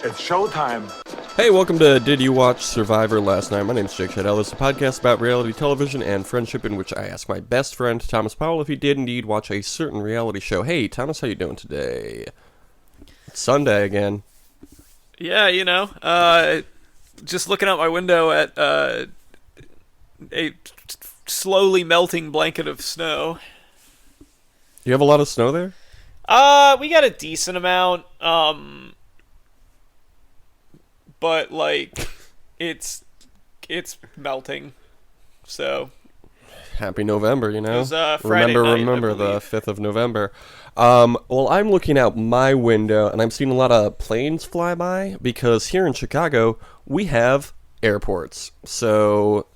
It's showtime. Hey, welcome to Did You Watch Survivor Last Night? My name's Jake and Thom. It's a podcast about reality television and friendship in which I ask my best friend, Thomas Powell, if he did indeed watch a certain reality show. Hey, Thomas, how you doing today? It's Sunday again. Yeah, just looking out my window at a slowly melting blanket of snow. You have a lot of snow there? We got a decent amount, but it's melting. So happy November, you know. It was, Friday night, remember the 5th of November. Well, I'm looking out my window and I'm seeing a lot of planes fly by because here in Chicago we have airports. So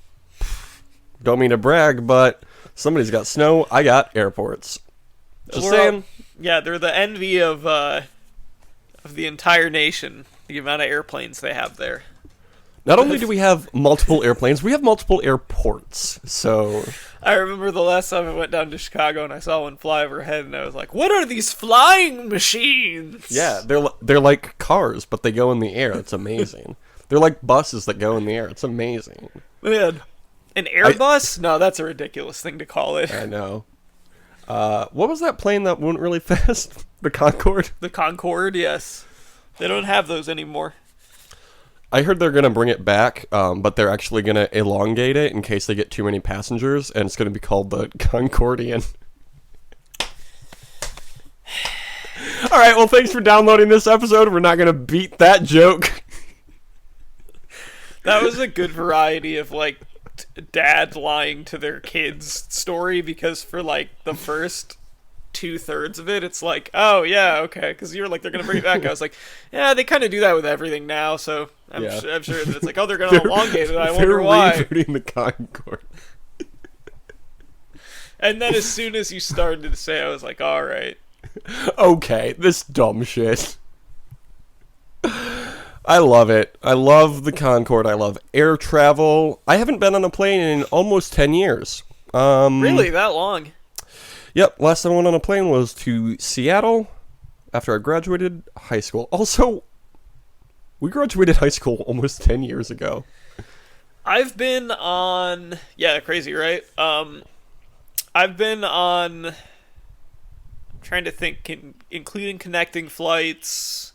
don't mean to brag, but somebody's got snow. I got airports. Just saying. Yeah, they're the envy of the entire nation. The amount of airplanes they have there. Not only do we have multiple airplanes, we have multiple airports. So I remember the last time I went down to Chicago and I saw one fly overhead, and I was like, "What are these flying machines?" Yeah, they're like cars, but they go in the air. It's amazing. They're like buses that go in the air. It's amazing. Man, an Airbus? No, that's a ridiculous thing to call it. I know. What was that plane that went really fast? The Concorde? The Concorde, yes. They don't have those anymore. I heard they're going to bring it back, but they're actually going to elongate it in case they get too many passengers, and it's going to be called the Concordian. All right, well, thanks for downloading this episode. We're not going to beat that joke. That was a good variety of, dad lying to their kids story, because for, the first 2/3 of it, it's like, oh, yeah, okay, because you were like, they're going to bring it back. I was like, yeah, they kind of do that with everything now, so I'm sure that it's like, oh, they're going to elongate it. I wonder why. They're rebooting the Concorde. And then as soon as you started to say, I was like, all right. Okay, this dumb shit. I love it. I love the Concorde. I love air travel. I haven't been on a plane in almost 10 years. Really? That long? Yep, last time I went on a plane was to Seattle after I graduated high school. Also, we graduated high school almost 10 years ago. I've been on... Yeah, crazy, right? I've been on... I'm trying to think, including connecting flights...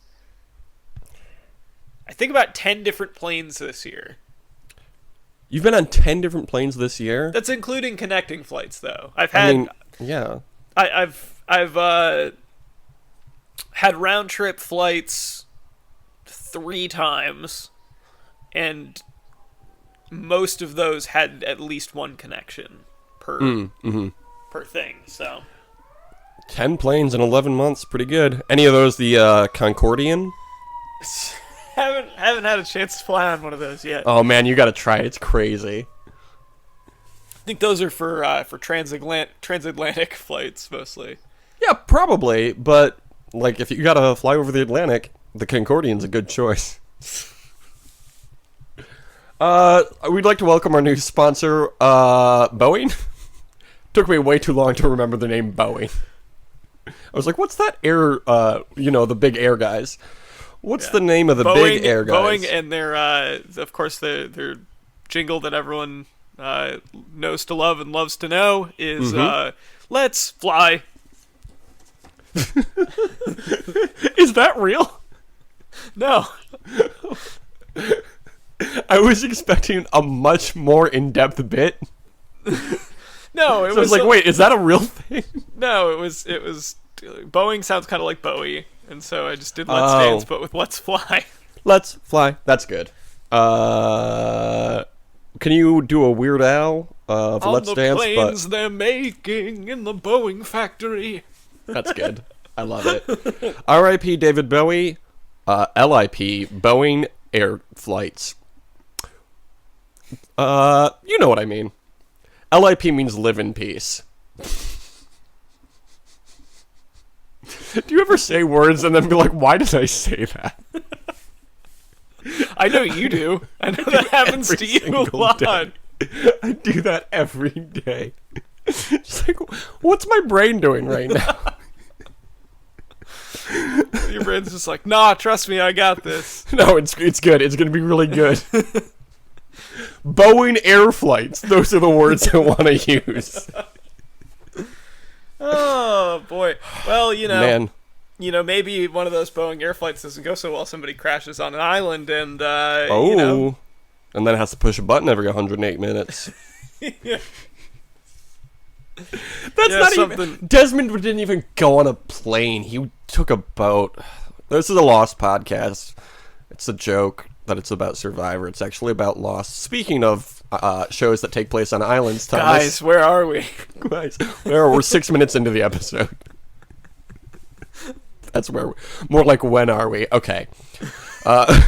I think about 10 different planes this year. You've been on 10 different planes this year? That's including connecting flights, though. I've had round trip flights 3 times, and most of those had at least one connection per thing. So 10 planes in 11 months, pretty good. Any of those the Concordian? haven't had a chance to fly on one of those yet. Oh man, you got to try it. It's crazy. I think those are for transatlantic flights mostly. Yeah, probably, but if you gotta fly over the Atlantic, the Concordian's a good choice. We'd like to welcome our new sponsor, Boeing. Took me way too long to remember the name Boeing. I was like, what's that air, the big air guys? What's the name of the big air guys? Boeing and their, of course, their jingle that everyone knows to love and loves to know is, let's fly. Is that real? No. I was expecting a much more in-depth bit. No, it was like, wait, is that a real thing? No, it was Boeing sounds kind of like Bowie, and so I just did Let's Dance, but with Let's Fly. Let's Fly. That's good. Can you do a Weird Al of Let's Dance? On the planes they're making in the Boeing factory. That's good. I love it. R.I.P. David Bowie. L.I.P. Boeing Air Flights. You know what I mean. L.I.P. means live in peace. Do you ever say words and then be like, why did I say that? I know you do. I know that happens to you a lot. Day. I do that every day. Just like, what's my brain doing right now? Your brain's just like, nah, trust me, I got this. No, it's good. It's going to be really good. Boeing air flights. Those are the words I want to use. Oh boy. Well, Man. Maybe one of those Boeing air flights doesn't go so well. Somebody crashes on an island, and and then has to push a button every 108 minutes. Yeah. That's not something. even. Desmond didn't even go on a plane. He took a boat. This is a Lost podcast. It's a joke that it's about Survivor. It's actually about Lost. Speaking of shows that take place on islands, Thomas. Guys, where are we? Guys, we're 6 minutes into the episode. That's where more like when are we? Okay. I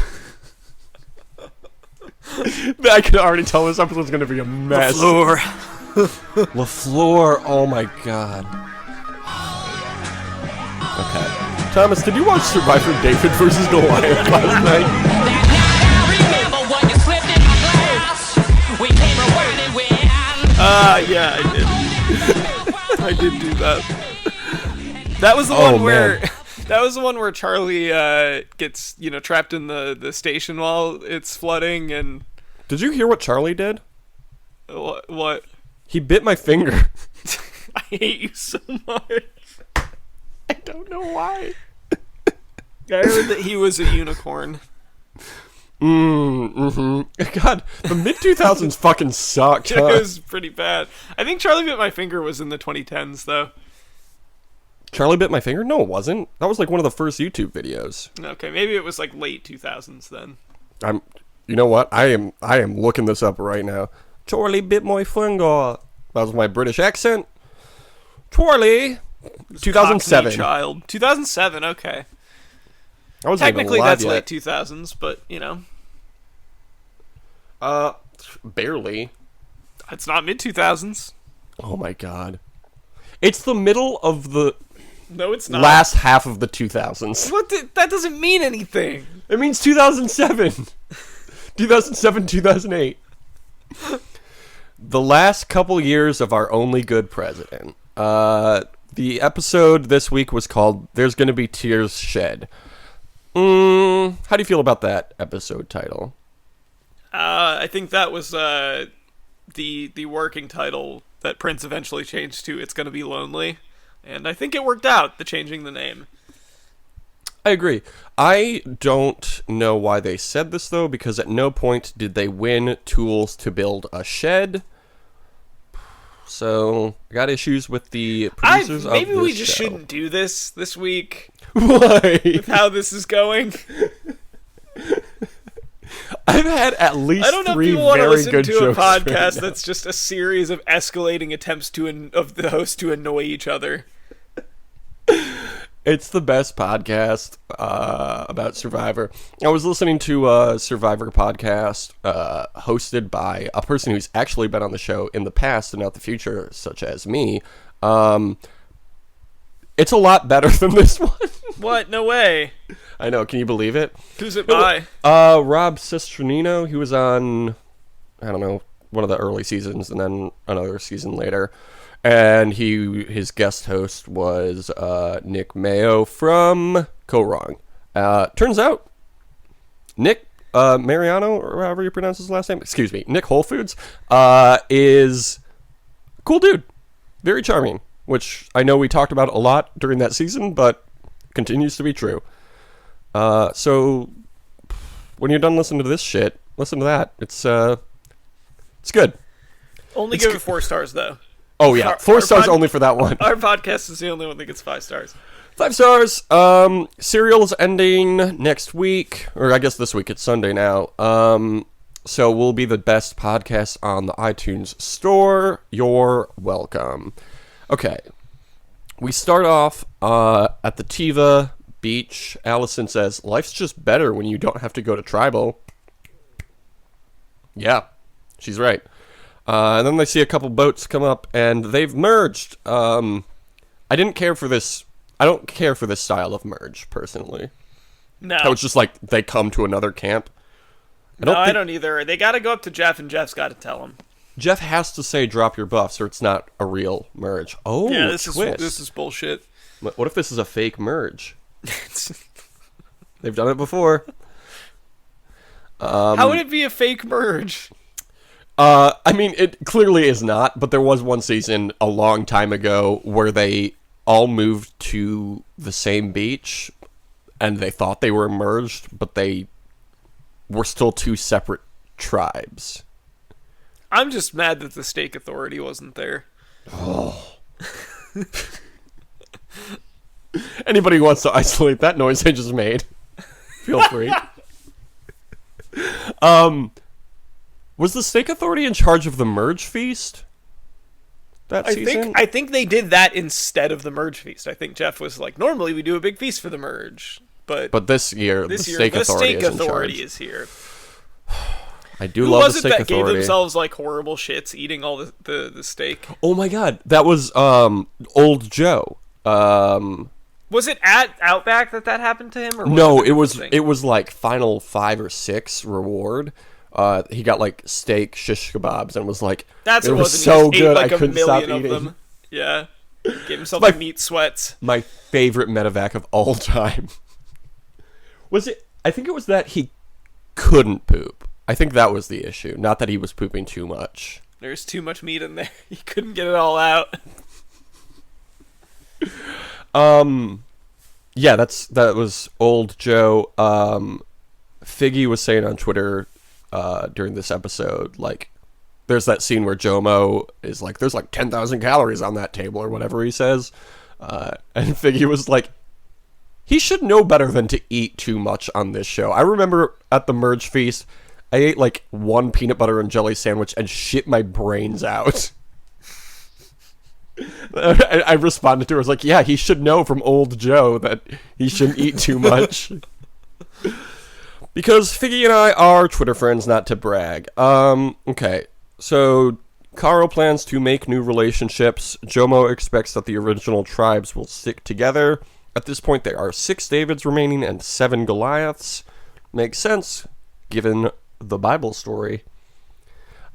can already tell this episode's going to be a mess. LaFleur. Oh my god. Okay. Thomas, did you watch Survivor David versus Goliath last night? Yeah, I did. I did do that. That was the one where... Man. That was the one where Charlie gets, trapped in the station while it's flooding, and... Did you hear what Charlie did? What? He bit my finger. I hate you so much. I don't know why. I heard that he was a unicorn. God, the mid-2000s fucking sucked, huh? It was pretty bad. I think Charlie Bit My Finger was in the 2010s, though. Charlie Bit My Finger? No, it wasn't. That was like one of the first YouTube videos. Okay, maybe it was like late 2000s then. You know what? I am looking this up right now. Charlie Bit My Finger. That was my British accent. Charlie. 2007. Cockney child. 2007, okay. I was Technically, even alive that's yet. late 2000s, but, Barely. It's not mid 2000s. Oh my god. It's the middle of the No, it's not. last half of the 2000s. That doesn't mean anything. It means 2007. 2007, 2008. The last couple years of our only good president. The episode this week was called There's Gonna Be Tears Shed. How do you feel about that episode title? I think that was the working title that Prince eventually changed to It's Gonna Be Lonely. And I think it worked out, the changing the name. I agree. I don't know why they said this, though, because at no point did they win tools to build a shed. So, I got issues with the producers of this Maybe we just show. shouldn't do this week. Why? With how this is going. I've had at least I don't know if 3 people want to very listen good to a jokes right podcast now. that's just a series of escalating attempts of the host to annoy each other. It's the best podcast about Survivor. I was listening to a Survivor podcast hosted by a person who's actually been on the show in the past and not the future, such as me. It's a lot better than this one. What? No way. I know. Can you believe it? Who's it by? Rob Cesternino. He was on, I don't know, one of the early seasons and then another season later. And his guest host was Nick Mayo from Co-Wrong. Turns out, Nick Mariano, or however you pronounce his last name, excuse me, Nick Whole Foods, is a cool dude. Very charming, which I know we talked about a lot during that season, but continues to be true. So, when you're done listening to this shit, listen to that. It's good. Only give it 4 stars, though. Oh, yeah. 4 stars only for that one. Our podcast is the only one that gets 5 stars. 5 stars. Serial's ending next week. Or I guess this week. It's Sunday now. So we'll be the best podcast on the iTunes store. You're welcome. Okay. We start off at the Tiva beach. Allison says, life's just better when you don't have to go to tribal. Yeah. She's right. And then they see a couple boats come up, and they've merged. I didn't care for this. I don't care for this style of merge, personally. No. How it's just like they come to another camp. I don't either. They got to go up to Jeff, and Jeff's got to tell him. Jeff has to say drop your buffs, or it's not a real merge. Oh, yeah, this is bullshit. What if this is a fake merge? They've done it before. How would it be a fake merge? I mean, it clearly is not, but there was one season a long time ago where they all moved to the same beach, and they thought they were merged, but they were still two separate tribes. I'm just mad that the Steak Authority wasn't there. Oh. Anybody who wants to isolate that noise I just made, feel free. Was the Steak Authority in charge of the merge feast that season? I think they did that instead of the merge feast. I think Jeff was like, normally we do a big feast for the merge, but this year the Steak Authority is here. I do love the Who was Steak it that Authority. gave themselves like horrible shits eating all the steak? Oh my god, that was Old Joe. Was it at Outback that happened to him? Or No, it was like final 5 or 6 reward. He got like steak shish kebabs and was like, that's it what was so good like I couldn't stop eating. Of them. Yeah, gave himself My- meat sweats. My favorite medevac of all time. Was it? I think it was that he couldn't poop. I think that was the issue, not that he was pooping too much. There's too much meat in there. He couldn't get it all out. Yeah, that was Old Joe. Figgy was saying on Twitter during this episode, like, there's that scene where Jomo is like, there's like 10,000 calories on that table or whatever he says. And Figgy was like, he should know better than to eat too much on this show. I remember at the merge feast, I ate like one peanut butter and jelly sandwich and shit my brains out. I responded to her, I was like, yeah, he should know from Old Joe that he shouldn't eat too much. Because Figgy and I are Twitter friends, not to brag. Okay, so Carl plans to make new relationships. Jomo expects that the original tribes will stick together. At this point, there are 6 Davids remaining and 7 Goliaths. Makes sense, given the Bible story.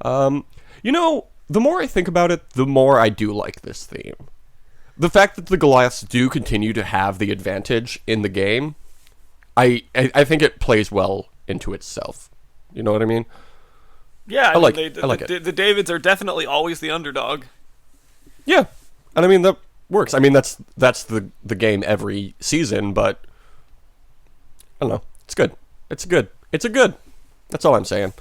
You know, the more I think about it, the more I do like this theme. The fact that the Goliaths do continue to have the advantage in the game, I think it plays well into itself. You know what I mean? Yeah, I like it. The Davids are definitely always the underdog. Yeah, and I mean that works. I mean that's the game every season, but I don't know. It's good. It's a good. That's all I'm saying.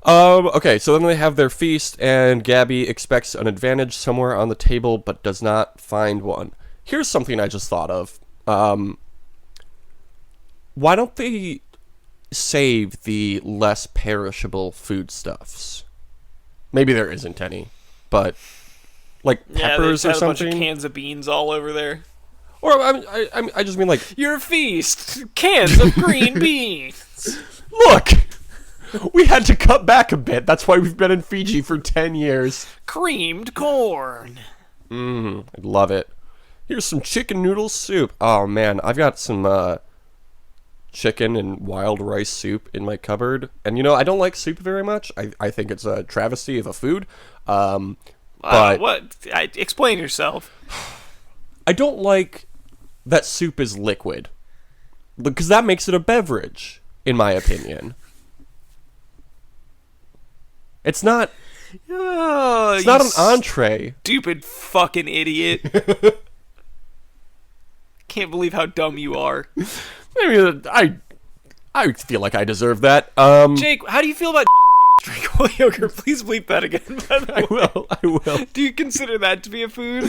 Okay, so then they have their feast, and Gabby expects an advantage somewhere on the table, but does not find one. Here's something I just thought of. Why don't they save the less perishable foodstuffs? Maybe there isn't any, but like peppers or something. A bunch of cans of beans all over there. Or I just mean like your feast, cans of green beans. Look, we had to cut back a bit. That's why we've been in Fiji for 10 years. Creamed corn. I love it. Here's some chicken noodle soup. Oh man, I've got some chicken and wild rice soup in my cupboard. And you know, I don't like soup very much. I think it's a travesty of a food. But what? Explain yourself. I don't like that soup is liquid, because that makes it a beverage, in my opinion. It's not. It's not an entree. Stupid fucking idiot. Can't believe how dumb you are. Maybe I feel like I deserve that. Jake, how do you feel about drinkable yogurt? Please bleep that again. By the way. I will. Do you consider that to be a food?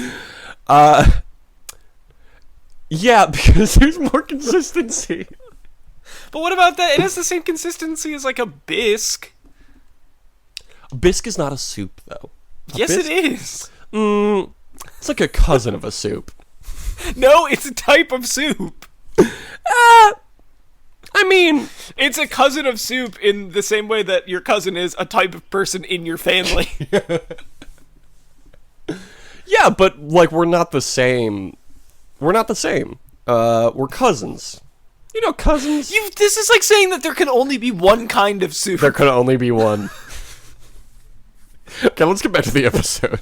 Yeah, because there's more consistency. But what about that? It has the same consistency as like a bisque. A bisque is not a soup, though. Yes, it is. It's like a cousin of a soup. No, it's a type of soup. I mean, it's a cousin of soup in the same way that your cousin is a type of person in your family. Yeah, but like we're not the same. We're not the same. We're cousins. You know, cousins. This is like saying that there can only be one kind of soup. There can only be one. Okay, let's get back to the episode.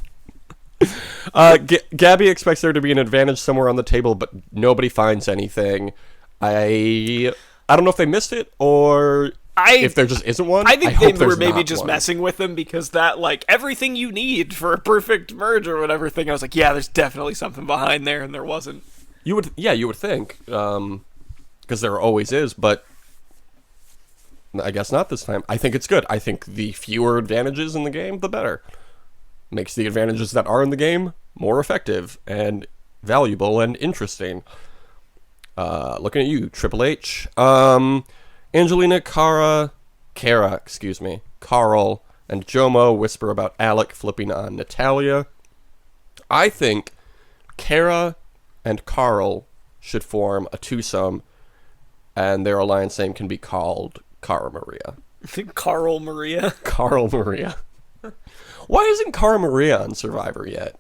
Gabby expects there to be an advantage somewhere on the table, but nobody finds anything. I don't know if they missed it or if there just isn't one, I think hope they were there's maybe not just one. messing with them because that, like, everything you need for a perfect merge or whatever thing, I was like, yeah, there's definitely something behind there, and there wasn't. You would think, because there always is, but I guess not this time. I think it's good. I think the fewer advantages in the game, the better. Makes the advantages that are in the game more effective and valuable and interesting. Looking at you, Triple H. Angelina, Kara, Carl, and Jomo whisper about Alec flipping on Natalia. I think Kara and Carl should form a twosome, and their alliance name can be called Cara Maria. Carl Maria. Carl Maria. Why isn't Cara Maria on Survivor yet?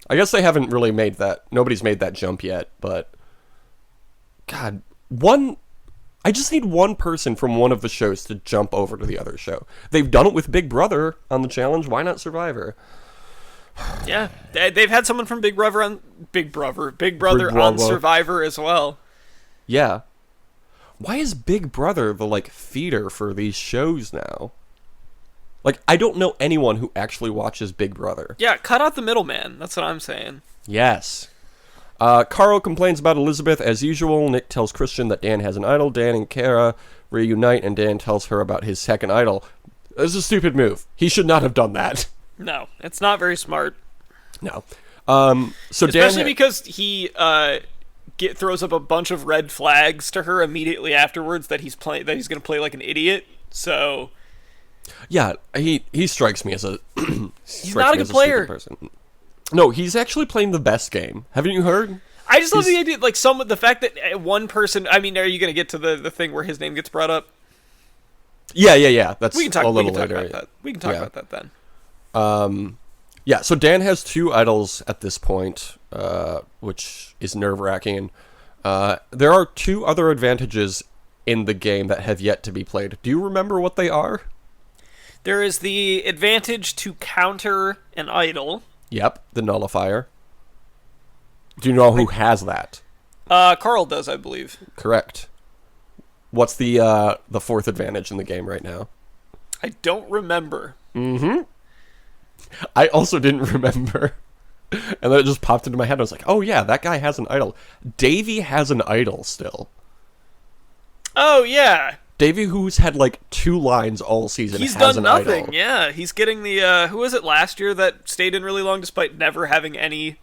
I guess they haven't really made that. Nobody's made that jump yet, but God, I just need one person from one of the shows to jump over to the other show. They've done it with Big Brother on the challenge. Why not Survivor? Yeah, they've had someone from Big Brother on Survivor as well. Yeah. Why is Big Brother the, like, feeder for these shows now? Like, I don't know anyone who actually watches Big Brother. Yeah, cut out the middleman. That's what I'm saying. Yes. Carl complains about Elizabeth as usual. Nick tells Christian that Dan has an idol. Dan and Kara reunite, and Dan tells her about his second idol. This is a stupid move. He should not have done that. No, it's not very smart. No. So especially Dan because he throws up a bunch of red flags to her immediately afterwards that he's going to play like an idiot. So yeah, he strikes me as a he's not a good player. Person. No, he's actually playing the best game. Haven't you heard? I just love the idea, like the fact that one person. I mean, are you going to get to the thing where his name gets brought up? Yeah. That's we can talk, a little later. About that. We can talk about that then. Yeah, so Dan has 2 idols at this point, which is nerve-wracking. There are 2 other advantages in the game that have yet to be played. Do you remember what they are? There is the advantage to counter an idol. Yep, the nullifier. Do you know who has that? Carl does, I believe. Correct. What's the 4th advantage in the game right now? I don't remember. Mm-hmm. I also didn't remember. And then it just popped into my head. I was like, oh yeah, that guy has an idol. Davey has an idol still. Oh, yeah. Davey, who's had like 2 lines all season, he's has done an nothing. idol. Yeah, he's getting the who was it last year that stayed in really long despite never having any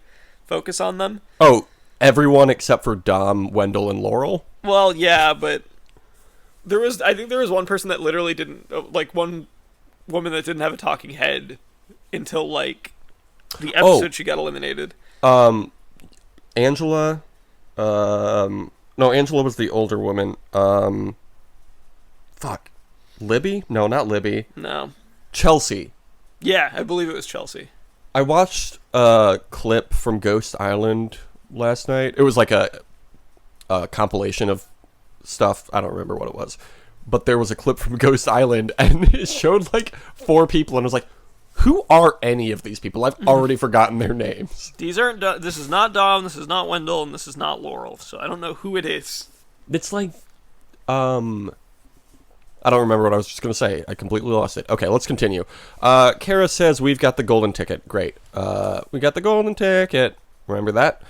focus on them? Oh, everyone except for Dom, Wendell, and Laurel? Well, yeah, but I think there was one person that literally didn't, like one woman that didn't have a talking head until like the episode she got eliminated. Angela, no, Angela was the older woman. Libby? No, not Libby. No. Chelsea. Yeah, I believe it was Chelsea. I watched a clip from Ghost Island last night. It was like a compilation of stuff. I don't remember what it was. But there was a clip from Ghost Island, and it showed like 4 people, and I was like, who are any of these people? I've already forgotten their names. These aren't. This is not Dom. This is not Wendell, and this is not Laurel. So I don't know who it is. It's like, I don't remember what I was just going to say. I completely lost it. Okay, let's continue. Kara says, we've got the golden ticket. Great. We got the golden ticket. Remember that?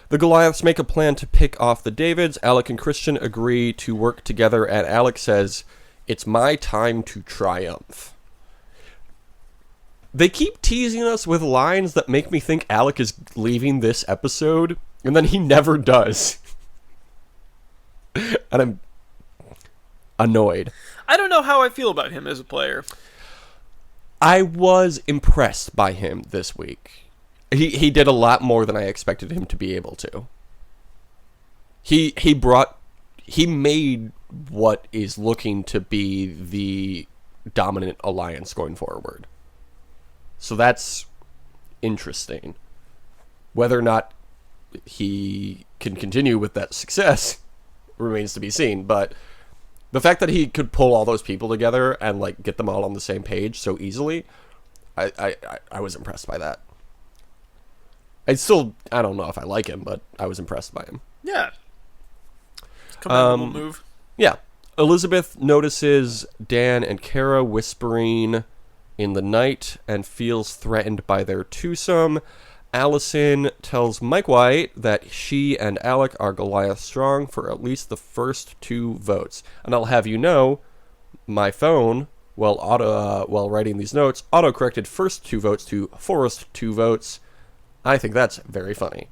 The Goliaths make a plan to pick off the Davids. Alec and Christian agree to work together, and Alec says, it's my time to triumph. They keep teasing us with lines that make me think Alec is leaving this episode, and then he never does. And I'm annoyed. I don't know how I feel about him as a player. I was impressed by him this week. He did a lot more than I expected him to be able to. He made what is looking to be the dominant alliance going forward. So that's interesting. Whether or not he can continue with that success remains to be seen, but the fact that he could pull all those people together and like get them all on the same page so easily, I was impressed by that. I don't know if I like him, but I was impressed by him. Yeah. It's a commendable move. Yeah. Elizabeth notices Dan and Kara whispering in the night and feels threatened by their twosome. Allison tells Mike White that she and Alec are Goliath strong for at least the first 2 votes. And I'll have you know, my phone, while writing these notes, auto-corrected first 2 votes to forest 2 votes. I think that's very funny.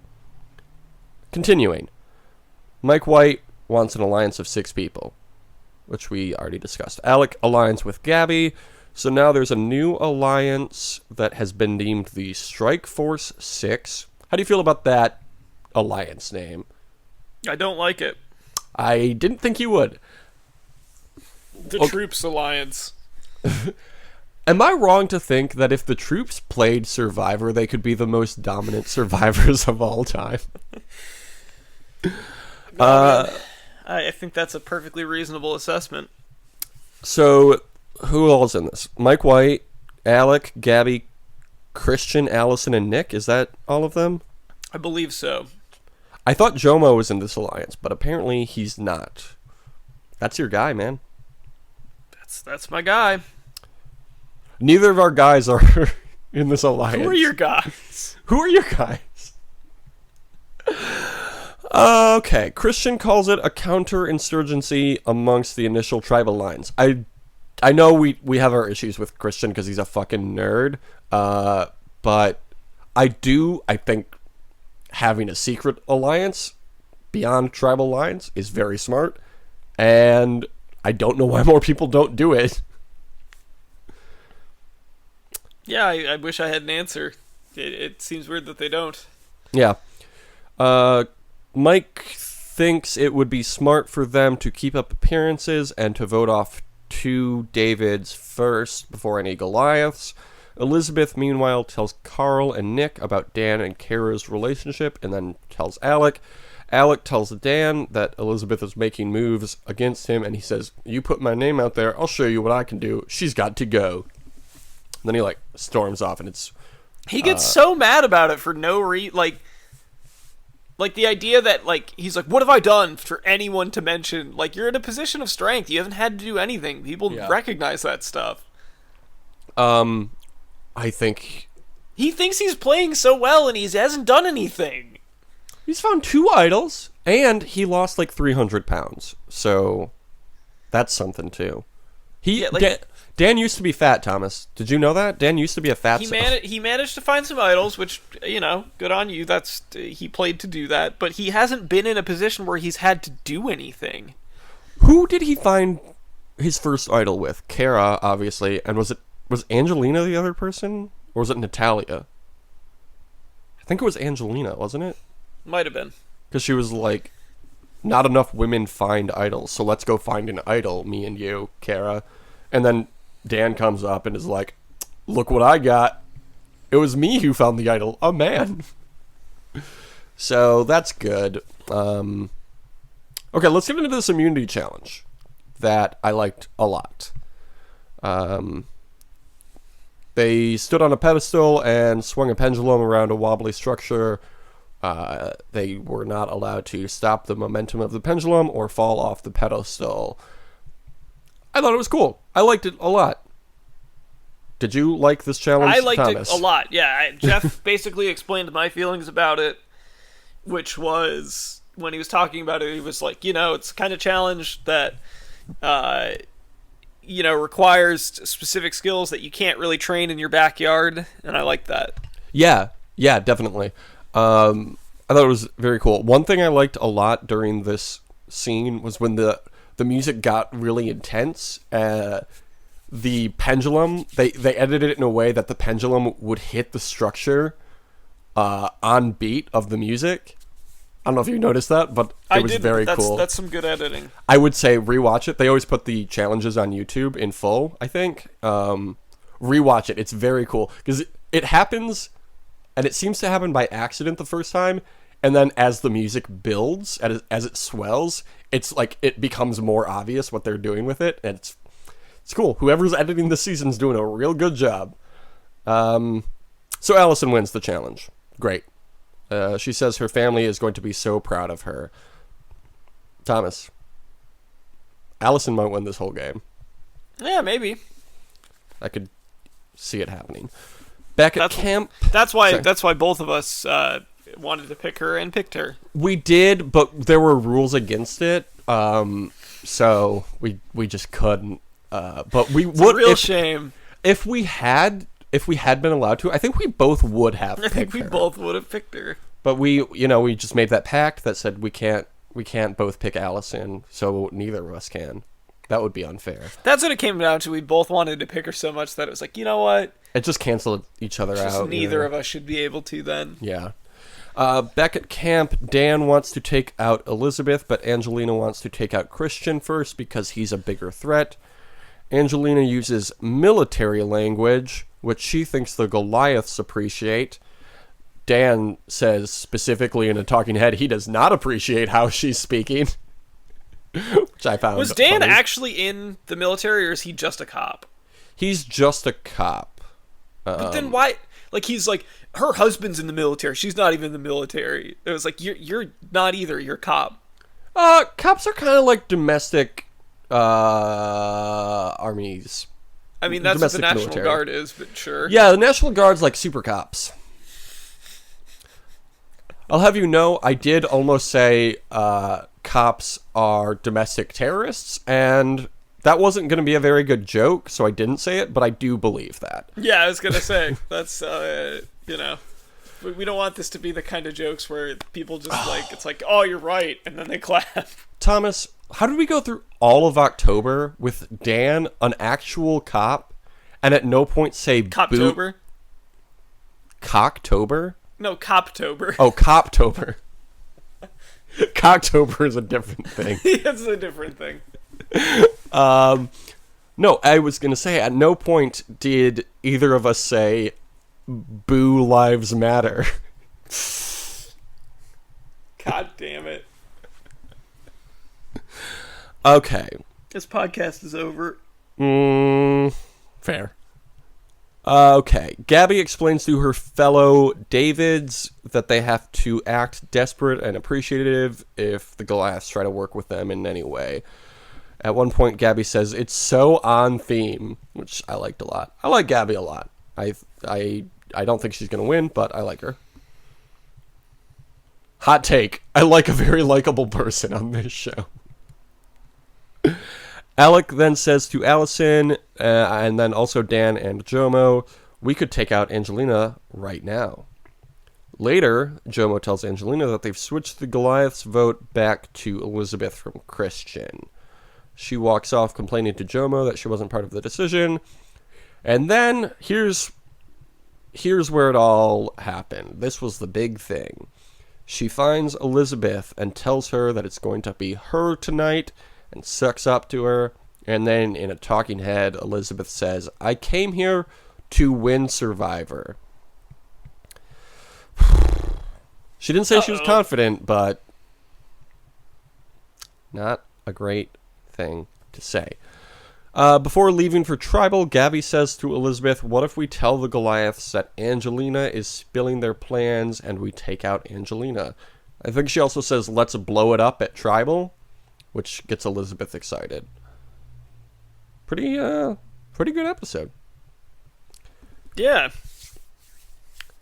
Continuing. Mike White wants an alliance of 6 people, which we already discussed. Alec aligns with Gabby, so now there's a new alliance that has been named the Strike Force 6. How do you feel about that alliance name? I don't like it. I didn't think you would. The Troops Alliance. Am I wrong to think that if the Troops played Survivor, they could be the most dominant survivors of all time? I think that's a perfectly reasonable assessment. So, who all's in this? Mike White, Alec, Gabby, Christian, Allison, and Nick? Is that all of them? I believe so. I thought Jomo was in this alliance, but apparently he's not. That's your guy, man. That's my guy. Neither of our guys are in this alliance. Who are your guys? Who are your guys? Okay, Christian calls it a counterinsurgency amongst the initial tribal lines. I know we have our issues with Christian because he's a fucking nerd, but I think having a secret alliance beyond tribal lines is very smart, and I don't know why more people don't do it. Yeah, I wish I had an answer. It seems weird that they don't. Yeah. Mike thinks it would be smart for them to keep up appearances and to vote off 2 Davids first before any Goliaths. Elizabeth, meanwhile, tells Carl and Nick about Dan and Kara's relationship and then tells Alec. Alec tells Dan that Elizabeth is making moves against him, and he says, "You put my name out there, I'll show you what I can do. She's got to go." And then he, storms off, and it's... He gets so mad about it for no reason. Like, the idea that, he's like, what have I done for anyone to mention? You're in a position of strength. You haven't had to do anything. People recognize that stuff. I think... He thinks he's playing so well, and he hasn't done anything. He's found 2 idols, and he lost 300 pounds. So, that's something too. Dan used to be fat, Thomas. Did you know that? Dan used to be a fat... He managed to find some idols, which, good on you. He played to do that, but he hasn't been in a position where he's had to do anything. Who did he find his first idol with? Kara, obviously, and was Angelina the other person? Or was it Natalia? I think it was Angelina, wasn't it? Might have been. Because she was like, not enough women find idols, so let's go find an idol, me and you, Kara. And then Dan comes up and is like, look what I got. It was me who found the idol, a man. So that's good. Okay, let's get into this immunity challenge that I liked a lot. They stood on a pedestal and swung a pendulum around a wobbly structure. They were not allowed to stop the momentum of the pendulum or fall off the pedestal. I thought it was cool. I liked it a lot. Did you like this challenge, I liked Thomas? it a lot, yeah. Jeff basically explained my feelings about it, which was, when he was talking about it, he was like, it's the kind of challenge that, requires specific skills that you can't really train in your backyard, and I like that. Yeah, definitely. I thought it was very cool. One thing I liked a lot during this scene was when the music got really intense. The pendulum, they edited it in a way that the pendulum would hit the structure on beat of the music. I don't know if you noticed that, but it was very cool. That's some good editing. I would say rewatch it. They always put the challenges on YouTube in full, I think. Rewatch it. It's very cool. Because it happens, and it seems to happen by accident the first time, and then as the music builds, as it swells, it's like it becomes more obvious what they're doing with it, and it's cool. Whoever's editing this season's doing a real good job. So Allison wins the challenge. Great. She says her family is going to be so proud of her. Thomas, Allison might win this whole game. Yeah, maybe. I could see it happening. Back at camp. That's why. Sorry. That's why both of us wanted to pick her and picked her. We did, but there were rules against it. So we just couldn't. But we It's would. a real shame. If we had been allowed to, I think we both would have. I think we her. both would have picked her. But we just made that pact that said we can't both pick Allison, so neither of us can. That would be unfair. That's what it came down to. We both wanted to pick her so much that it was like, you know what? It just canceled each other out. Neither of us should be able to then. Yeah. Back at camp, Dan wants to take out Elizabeth, but Angelina wants to take out Christian first because he's a bigger threat. Angelina uses military language, which she thinks the Goliaths appreciate. Dan says specifically in a talking head he does not appreciate how she's speaking. Which I found Was Dan funny. actually in the military, or is he just a cop? He's just a cop. But then why? Like, he's like, her husband's in the military. She's not even in the military. It was like, you're not either. You're a cop. Cops are kind of like domestic armies. I mean, that's what the Domestic National military. Guard is, but sure. Yeah, the National Guard's like super cops. I'll have you know, I did almost say cops are domestic terrorists, and that wasn't going to be a very good joke, so I didn't say it, but I do believe that. Yeah, I was going to say, that's, we don't want this to be the kind of jokes where people just like, it's like, oh, you're right, and then they clap. Thomas, how did we go through all of October with Dan, an actual cop, and at no point say Cocktober? Cocktober? No, Coptober. Oh, Coptober. Cocktober is a different thing. It's a different thing. No, I was going to say, at no point did either of us say, Boo Lives Matter. God damn it. Okay. This podcast is over. Fair. Okay. Gabby explains to her fellow Davids that they have to act desperate and appreciative if the Goliaths try to work with them in any way. At one point, Gabby says, it's so on theme, which I liked a lot. I like Gabby a lot. I don't think she's going to win, but I like her. Hot take. I like a very likable person on this show. Alec then says to Allison, and then also Dan and Jomo, we could take out Angelina right now. Later, Jomo tells Angelina that they've switched the Goliath's vote back to Elizabeth from Christian. She walks off complaining to Jomo that she wasn't part of the decision. And then, here's where it all happened. This was the big thing. She finds Elizabeth and tells her that it's going to be her tonight, and sucks up to her. And then in a talking head, Elizabeth says, I came here to win Survivor. She didn't say she was confident, but not a great thing to say. Before leaving for Tribal, Gabby says to Elizabeth, what if we tell the Goliaths that Angelina is spilling their plans and we take out Angelina? I think she also says, let's blow it up at Tribal, which gets Elizabeth excited. Pretty good episode. Yeah.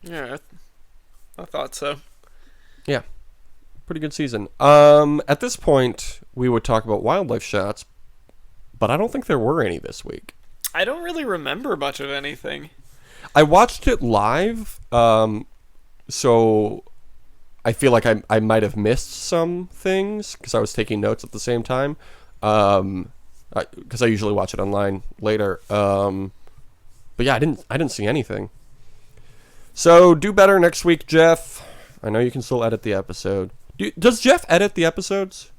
Yeah, I thought so. Yeah. Pretty good season. At this point, we would talk about wildlife shots, but I don't think there were any this week. I don't really remember much of anything. I watched it live, so I feel like I might have missed some things because I was taking notes at the same time. Because I usually watch it online later. But yeah, I didn't see anything. So do better next week, Jeff. I know you can still edit the episode. Does Jeff edit the episodes?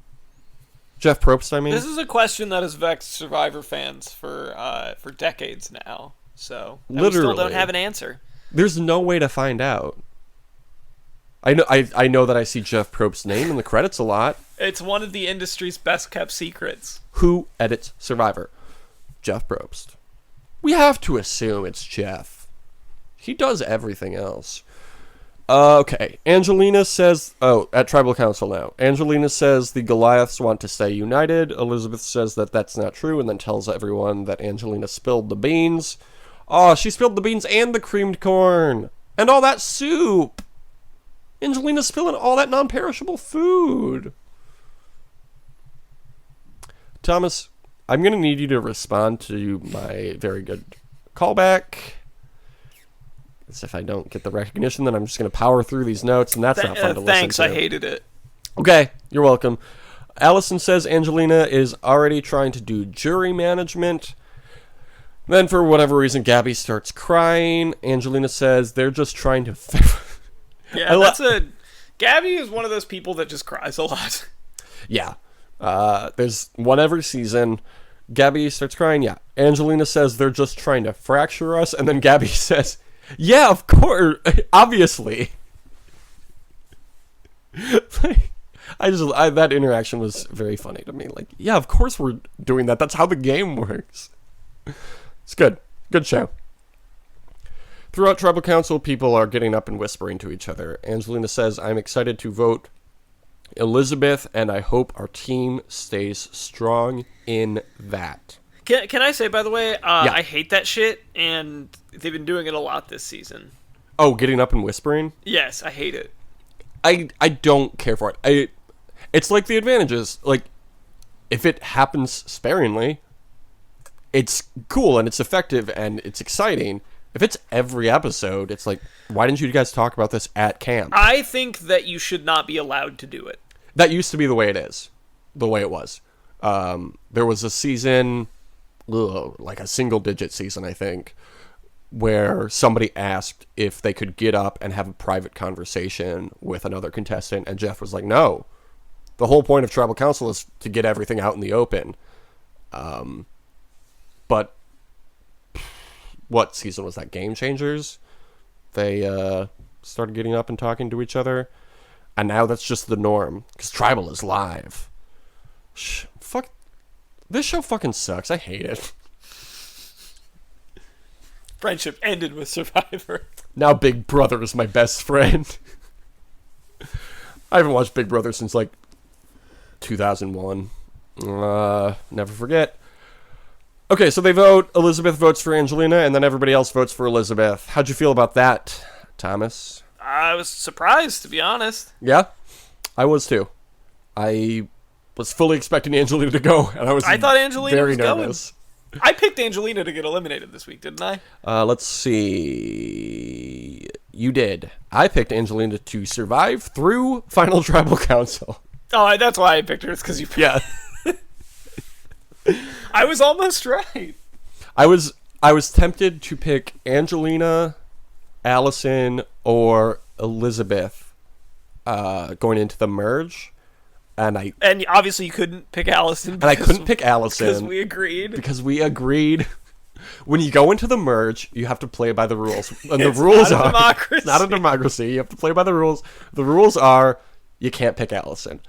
Jeff Probst, I mean. This is a question that has vexed Survivor fans for decades now. So Literally, we still don't have an answer. There's no way to find out. I know that I see Jeff Probst's name in the credits a lot. It's one of the industry's best kept secrets. Who edits Survivor? Jeff Probst. We have to assume it's Jeff. He does everything else. Okay. Angelina says... Oh, at Tribal Council now. Angelina says the Goliaths want to stay united. Elizabeth says that that's not true and then tells everyone that Angelina spilled the beans. Oh, she spilled the beans and the creamed corn. And all that soup. Angelina's spilling all that non-perishable food. Thomas, I'm going to need you to respond to my very good callback. As if I don't get the recognition, then I'm just going to power through these notes, and that's not fun to listen to. Thanks, I hated it. Okay, you're welcome. Allison says Angelina is already trying to do jury management. Then, for whatever reason, Gabby starts crying. Angelina says they're just trying to... Yeah, Gabby is one of those people that just cries a lot. Yeah. There's one every season. Gabby starts crying, yeah. Angelina says they're just trying to fracture us, and then Gabby says, yeah, of course, obviously. That interaction was very funny to me. Like, yeah, of course we're doing that. That's how the game works. It's good. Good show. Throughout Tribal Council, people are getting up and whispering to each other. Angelina says, I'm excited to vote Elizabeth, and I hope our team stays strong in that. Can I say, by the way, Yeah. I hate that shit, and they've been doing it a lot this season. Oh, getting up and whispering? Yes, I hate it. I don't care for it. It's like the advantages. Like, if it happens sparingly, it's cool and it's effective and it's exciting. If it's every episode, it's like, why didn't you guys talk about this at camp? I think that you should not be allowed to do it. That used to be the way it is. The way it was. There was a season, like a single-digit season, I think, where somebody asked if they could get up and have a private conversation with another contestant, and Jeff was like, no. The whole point of Tribal Council is to get everything out in the open. But what season was that? Game Changers? They started getting up and talking to each other, and now that's just the norm, because Tribal is live. Fuck. This show fucking sucks. I hate it. Friendship ended with Survivor. Now Big Brother is my best friend. I haven't watched Big Brother since, like, 2001. Never forget. Okay, so they vote. Elizabeth votes for Angelina, and then everybody else votes for Elizabeth. How'd you feel about that, Thomas? I was surprised, to be honest. Yeah? I was, too. I was fully expecting Angelina to go, and I thought Angelina very was nervous. Going. I picked Angelina to get eliminated this week, didn't I? Let's see. You did. I picked Angelina to survive through Final Tribal Council. Oh, that's why I picked her. It's because you picked Yeah. I was almost right. I was tempted to pick Angelina, Allison, or Elizabeth going into the merge. And obviously you couldn't pick Allison. And I couldn't pick Allison. Because we agreed. When you go into the merge, you have to play by the rules. And it's the rules not a are... democracy. It's not a democracy. You have to play by the rules. The rules are you can't pick Allison.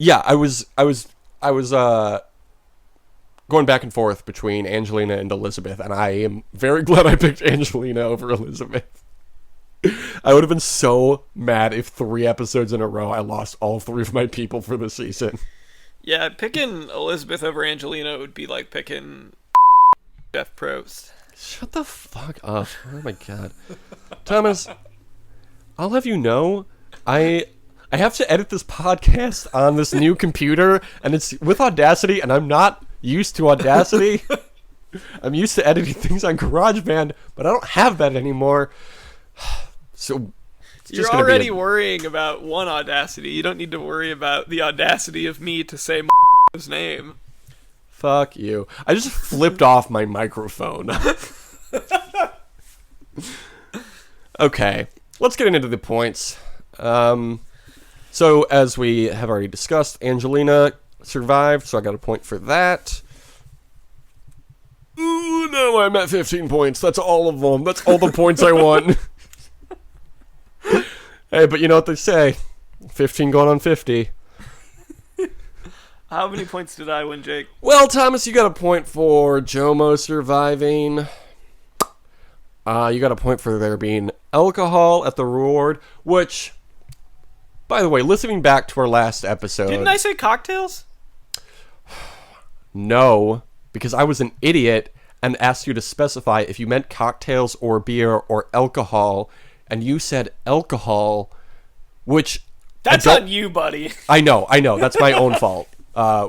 Yeah, I was going back and forth between Angelina and Elizabeth, and I am very glad I picked Angelina over Elizabeth. I would have been so mad if 3 episodes in a row I lost all 3 of my people for the season. Yeah, picking Elizabeth over Angelina would be like picking Jeff Probst. Shut the fuck up. Oh my god. Thomas, I'll have you know, I have to edit this podcast on this new computer, and it's with Audacity, and I'm not used to Audacity. I'm used to editing things on GarageBand, but I don't have that anymore. So you're already worrying about one Audacity. You don't need to worry about the audacity of me to say his name. Fuck you. I just flipped off my microphone. Okay, let's get into the points. So, as we have already discussed, Angelina survived, so I got a point for that. Ooh, no, I'm at 15 points. That's all of them. That's all the points I want. Hey, but you know what they say. 15 going on 50. How many points did I win, Jake? Well, Thomas, you got a point for Jomo surviving. You got a point for there being alcohol at the reward, which, by the way, listening back to our last episode... Didn't I say cocktails? No, because I was an idiot and asked you to specify if you meant cocktails or beer or alcohol, and you said alcohol, which... That's on you, buddy. I know. That's my own fault.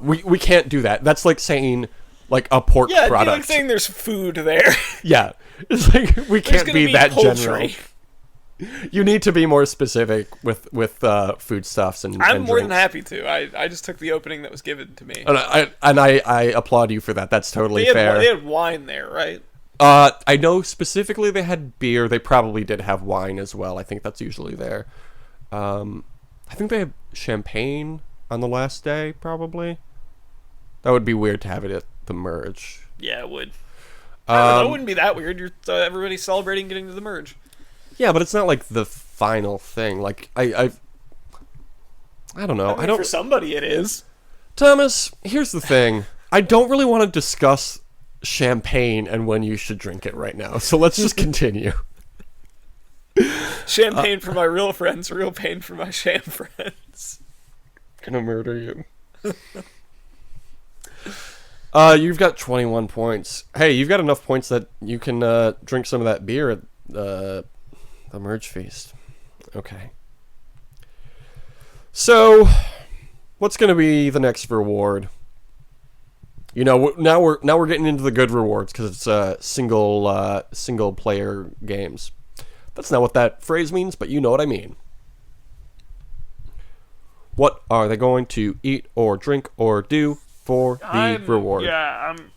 We can't do that. That's like saying, like, a pork Yeah, product. it's like saying there's food there. Yeah. It's like, we can't be that poultry. general. You need to be more specific with foodstuffs and I'm and more drinks. than happy to. I just took the opening that was given to me. And I applaud you for that. That's totally fair. They had wine there, right? I know specifically they had beer. They probably did have wine as well. I think that's usually there. I think they have champagne on the last day, probably. That would be weird to have it at the merge. Yeah, it would. I don't know, it wouldn't be that weird. You're everybody's celebrating getting to the merge. Yeah, but it's not like the final thing. Like I don't know. I mean, for somebody it is. Thomas, here's the thing. I don't really want to discuss champagne and when you should drink it right now. So let's just continue. Champagne for my real friends, real pain for my sham friends. Gonna murder you. You've got 21 points. Hey, you've got enough points that you can drink some of that beer at the merge feast. Okay. So, what's gonna be the next reward? You know, now we're getting into the good rewards because it's single player games. That's not what that phrase means, but you know what I mean. What are they going to eat or drink or do for the reward? Yeah, I'm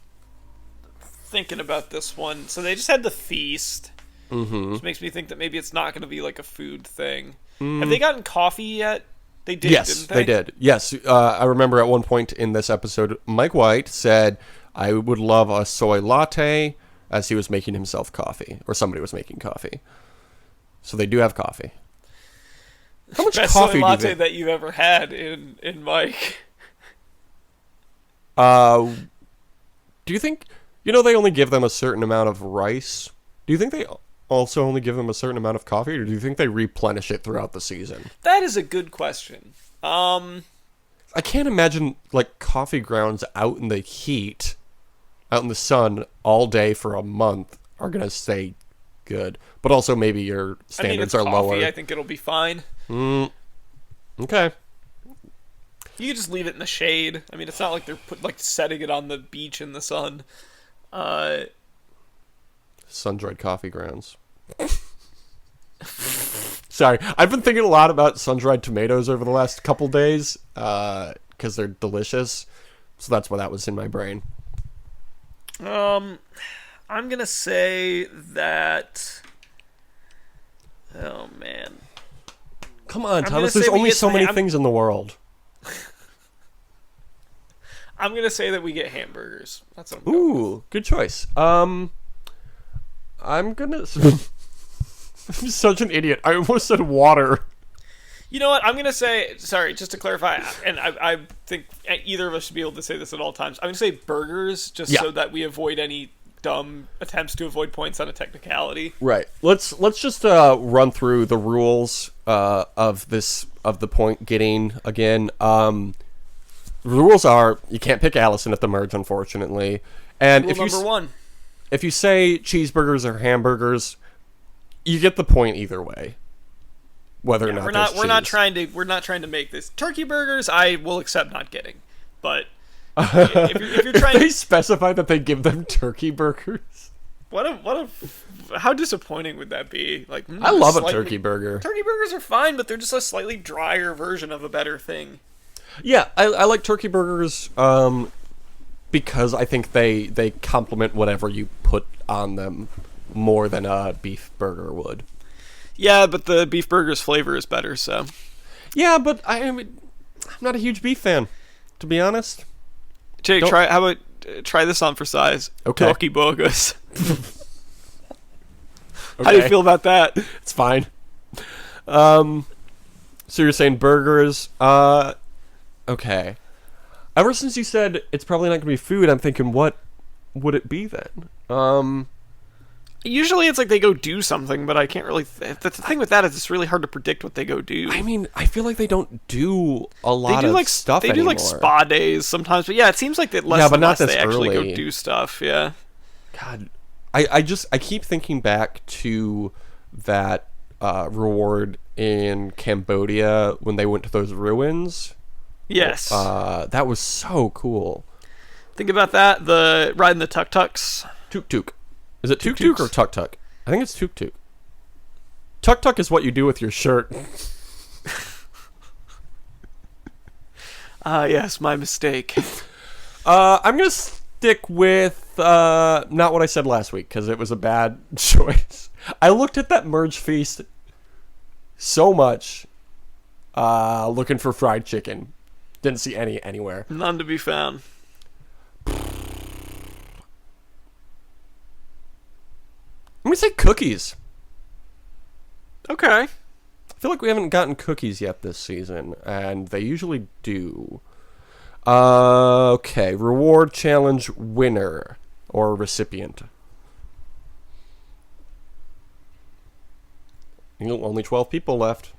thinking about this one. So they just had the feast, which makes me think that maybe it's not going to be like a food thing. Have they gotten coffee yet? They did, Yes, didn't they did. Yes, I remember at one point in this episode, Mike White said, I would love a soy latte, as he was making himself coffee, or somebody was making coffee. So they do have coffee. How much Best coffee soy do latte they... that you've ever had in Mike. Do you think... You know they only give them a certain amount of rice? Do you think they also only give them a certain amount of coffee, or do you think they replenish it throughout the season? That is a good question. I can't imagine, like, coffee grounds out in the heat, out in the sun, all day for a month are going to stay good. But also maybe your standards it's are coffee. lower. I think it'll be fine. Okay. You could just leave it in the shade. I mean, it's not like they're setting it on the beach in the sun. Sun-dried coffee grounds. Sorry, I've been thinking a lot about sun-dried tomatoes over the last couple days because they're delicious. So that's why that was in my brain. I'm gonna say that. Oh man! Come on, I'm Thomas. gonna There's say we only get so many ham- things in the world. I'm gonna say that we get hamburgers. That's what I'm going with. Ooh, good choice. I'm gonna. I'm such an idiot. I almost said water. You know what? I'm gonna say. Sorry, just to clarify, and I think either of us should be able to say this at all times. I'm gonna say burgers, just so that we avoid any dumb attempts to avoid points on a technicality. Right. Let's just run through the rules of the point getting again. The rules are you can't pick Allison at the merge, unfortunately. And Rule number one. If you say cheeseburgers or hamburgers, you get the point either way. Whether or not we're not trying to make this turkey burgers. I will accept not getting, but if you're trying, they specify that they give them turkey burgers. How disappointing would that be? Like, I love a turkey burger. Turkey burgers are fine, but they're just a slightly drier version of a better thing. Yeah, I like turkey burgers because I think they complement whatever you put on them more than a beef burger would. Yeah, but the beef burger's flavor is better, so. Yeah, but I'm not a huge beef fan, to be honest. Jake, how about try this on for size? Okay. Turkey burgers. Okay. How do you feel about that? It's fine. So you're saying burgers? Okay. Ever since you said it's probably not going to be food, I'm thinking, what would it be then? Usually it's like they go do something, but I can't really. The thing with that is it's really hard to predict what they go do. I mean, I feel like they don't do a They lot do of like stuff they do anymore. like spa days sometimes, but yeah, it seems like that less Yeah, but and not less this they actually early. go do stuff. Yeah. God, I keep thinking back to that reward in Cambodia when they went to those ruins. Yes. That was so cool. Think about that. The riding the tuk-tuks. Tuk tuk. Is it tuk tuk or tuk tuk? I think it's tuk tuk. Tuk tuk is what you do with your shirt. Yes, my mistake. I'm gonna stick with not what I said last week because it was a bad choice. I looked at that merge feast so much, looking for fried chicken. Didn't see any anywhere. None to be found. I'm gonna say cookies. Okay. I feel like we haven't gotten cookies yet this season, and they usually do. Okay, reward challenge winner or recipient. Only 12 people left.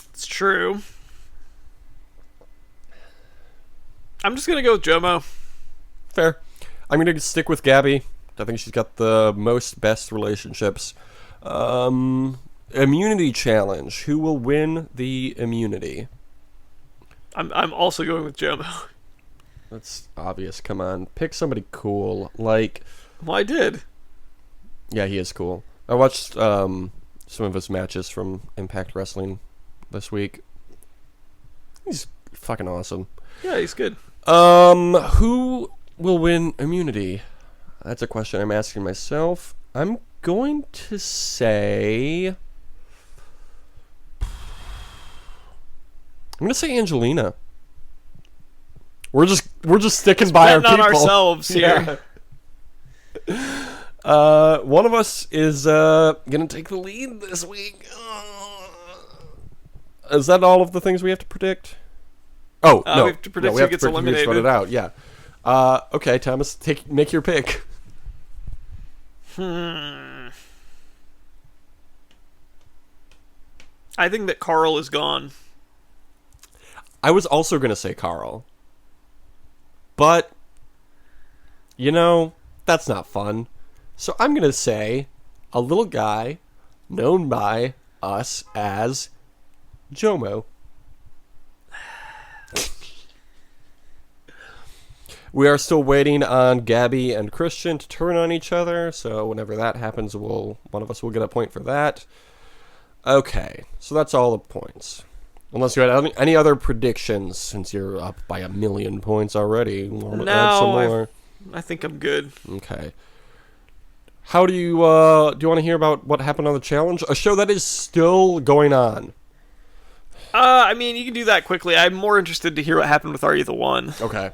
It's true. I'm just gonna go with Jomo. Fair. I'm gonna stick with Gabby. I think she's got the most best relationships. Immunity challenge. Who will win the immunity? I'm also going with Jomo. That's obvious. Come on, pick somebody cool. Like, Well, I did. yeah, he is cool. I watched some of his matches from Impact Wrestling this week. He's fucking awesome. Yeah, he's good. Who will win immunity? That's a question I'm asking myself. I'm going to say... I'm going to say Angelina. We're just sticking by our Betting people. on ourselves here. Yeah. One of us is going to take the lead this week. Is that all of the things we have to predict? Oh, no. We have to predict we who have gets to predict who eliminated. voted out, yeah. Okay, Thomas, make your pick. I think that Carl is gone. I was also going to say Carl. But, that's not fun. So I'm going to say a little guy known by us as Jomo. We are still waiting on Gabby and Christian to turn on each other, so whenever that happens, one of us will get a point for that. Okay, so that's all the points. Unless you had any other predictions, since you're up by 1,000,000 points already. Want to add some more? I think I'm good. Okay. How do you want to hear about what happened on the challenge? A show that is still going on. I mean, you can do that quickly. I'm more interested to hear what happened with Are You the One? Okay.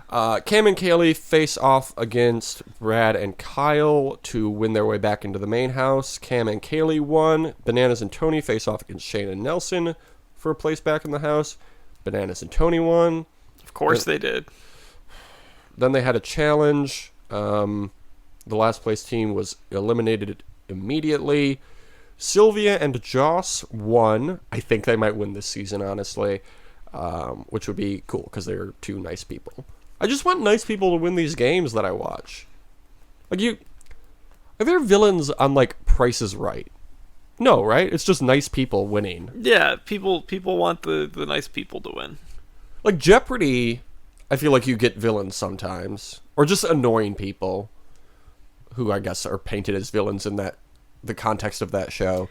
Cam and Kaylee face off against Brad and Kyle to win their way back into the main house. Cam and Kaylee won. Bananas and Tony face off against Shane and Nelson for a place back in the house. Bananas and Tony won. Of course they did. Then they had a challenge. The last place team was eliminated immediately. Sylvia and Joss won. I think they might win this season, honestly, which would be cool because they're two nice people. I just want nice people to win these games that I watch. Are there villains on, Price is Right? No, right? It's just nice people winning. Yeah, people want the nice people to win. Like Jeopardy, I feel like you get villains sometimes. Or just annoying people who I guess are painted as villains in the context of that show.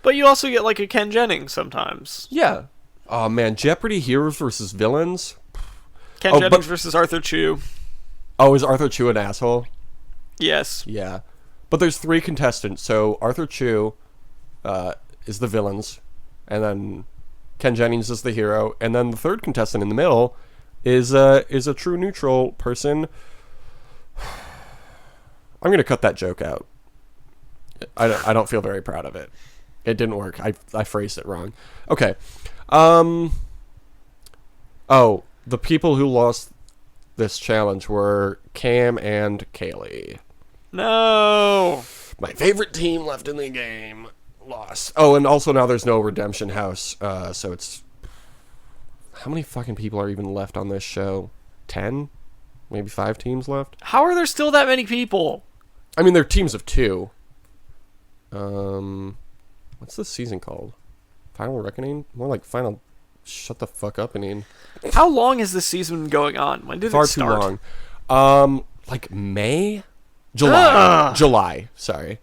But you also get a Ken Jennings sometimes. Yeah. Oh man, Jeopardy heroes versus villains? Ken Jennings versus Arthur Chu. Oh, is Arthur Chu an asshole? Yes. Yeah. But there's 3 contestants, so Arthur Chu is the villains, and then Ken Jennings is the hero, and then the third contestant in the middle is a true neutral person. I'm gonna cut that joke out. I don't feel very proud of it. It didn't work. I phrased it wrong. Okay. Oh, the people who lost this challenge were Cam and Kaylee. No. My favorite team left in the game lost. Oh, and also now there's no Redemption House. So it's... How many fucking people are even left on this show? 10? Maybe 5 teams left? How are there still that many people? I mean, they're teams of 2. What's this season called? Final Reckoning? More like Final... Shut the fuck up, Anine. How long has this season been going on? When did it Far start? too long. Like May? July. July, sorry.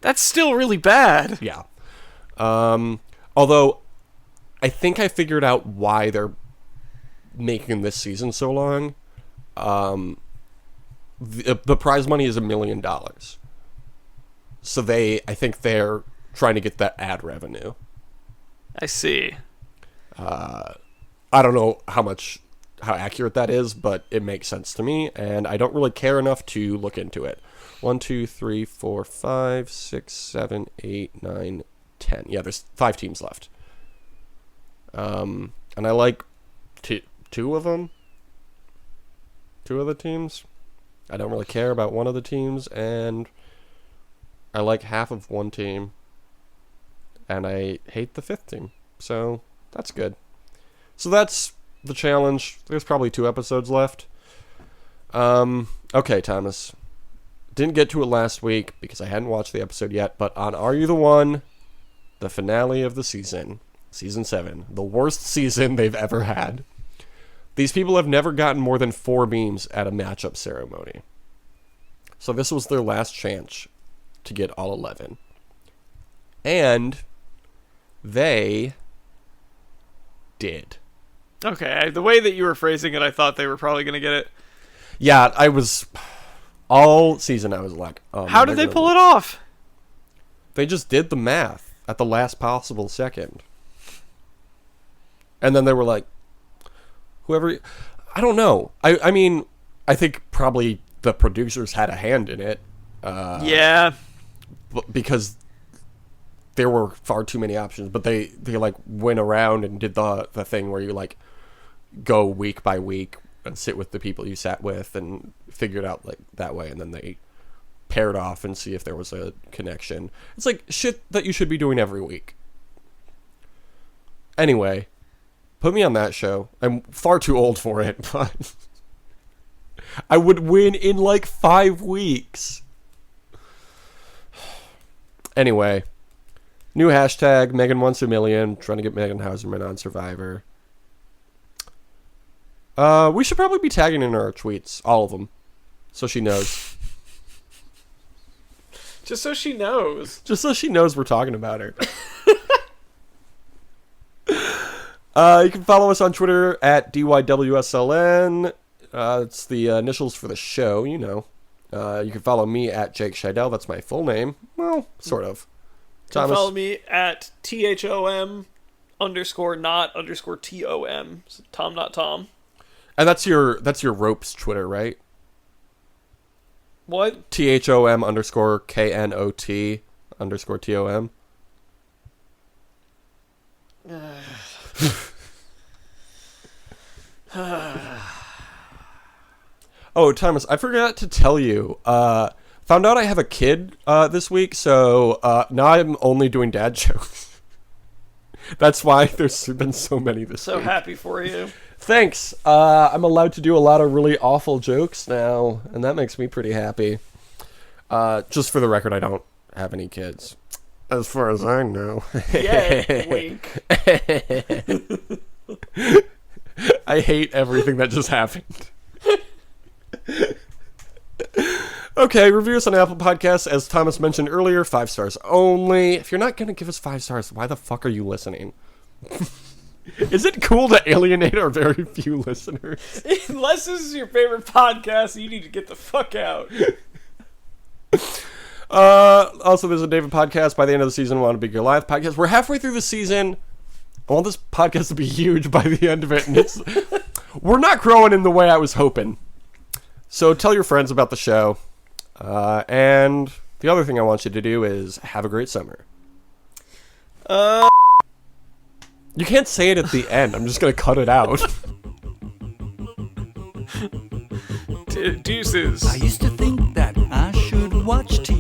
That's still really bad. Yeah. Although, I think I figured out why they're making this season so long. The prize money is $1 million. So I think they're trying to get that ad revenue. I see. I don't know how accurate that is, but it makes sense to me, and I don't really care enough to look into it. 1, 2, 3, 4, 5, 6, 7, 8, 9, 10. Yeah, there's 5 teams left. And I like two of them. 2 of the teams. I don't really care about one of the teams, and I like half of one team, and I hate the 5th team. So that's good. So that's the challenge. There's probably 2 episodes left. Okay, Thomas. Didn't get to it last week because I hadn't watched the episode yet, but on Are You the One, the finale of the season, season 7, the worst season they've ever had. These people have never gotten more than 4 beams at a matchup ceremony. So this was their last chance to get all 11. And they did. Okay, the way that you were phrasing it, I thought they were probably going to get it. Yeah, I was... All season I was like... Oh, how did they pull it off? They just did the math at the last possible second. And then they were like... Whoever... I don't know. I mean, I think probably the producers had a hand in it. Yeah. Because there were far too many options. But they like went around and did the thing where you like go week by week and sit with the people you sat with and figure it out like that way, and then they paired off and see if there was a connection. It's like shit that you should be doing every week. Anyway, put me on that show. I'm far too old for it, but I would win in like 5 weeks. Anyway, new hashtag, Megan wants $1 million, trying to get Megan Hauserman on Survivor. We should probably be tagging in our tweets, all of them, so she knows. Just so she knows. Just so she knows we're talking about her. You can follow us on Twitter at DYWSLN. It's the initials for the show, you know. You can follow me at Jake Scheidel. That's my full name. Well, sort of. You can follow me at THOM_not_TOM. So Tom not Tom. And that's your ropes Twitter, right? What? THOM_KNOT_TOM. Oh, Thomas, I forgot to tell you. Found out I have a kid this week, so now I'm only doing dad jokes. That's why there's been so many this week. So happy for you. Thanks. I'm allowed to do a lot of really awful jokes now, and that makes me pretty happy. Just for the record, I don't have any kids. As far as I know. Yeah, wink. I hate everything that just happened. Okay, review us on Apple Podcasts. As Thomas mentioned earlier, 5 stars only. If you're not going to give us 5 stars, why the fuck are you listening? Is it cool to alienate our very few listeners? Unless this is your favorite podcast, you need to get the fuck out. Also, there's a David podcast. By the end of the season, I want to be Goliath podcast. We're halfway through the season. I want this podcast to be huge by the end of it, and we're not growing in the way I was hoping. So tell your friends about the show. And the other thing I want you to do is have a great summer. You can't say it at the end. I'm just going to cut it out. Deuces. I used to think that I should watch TV.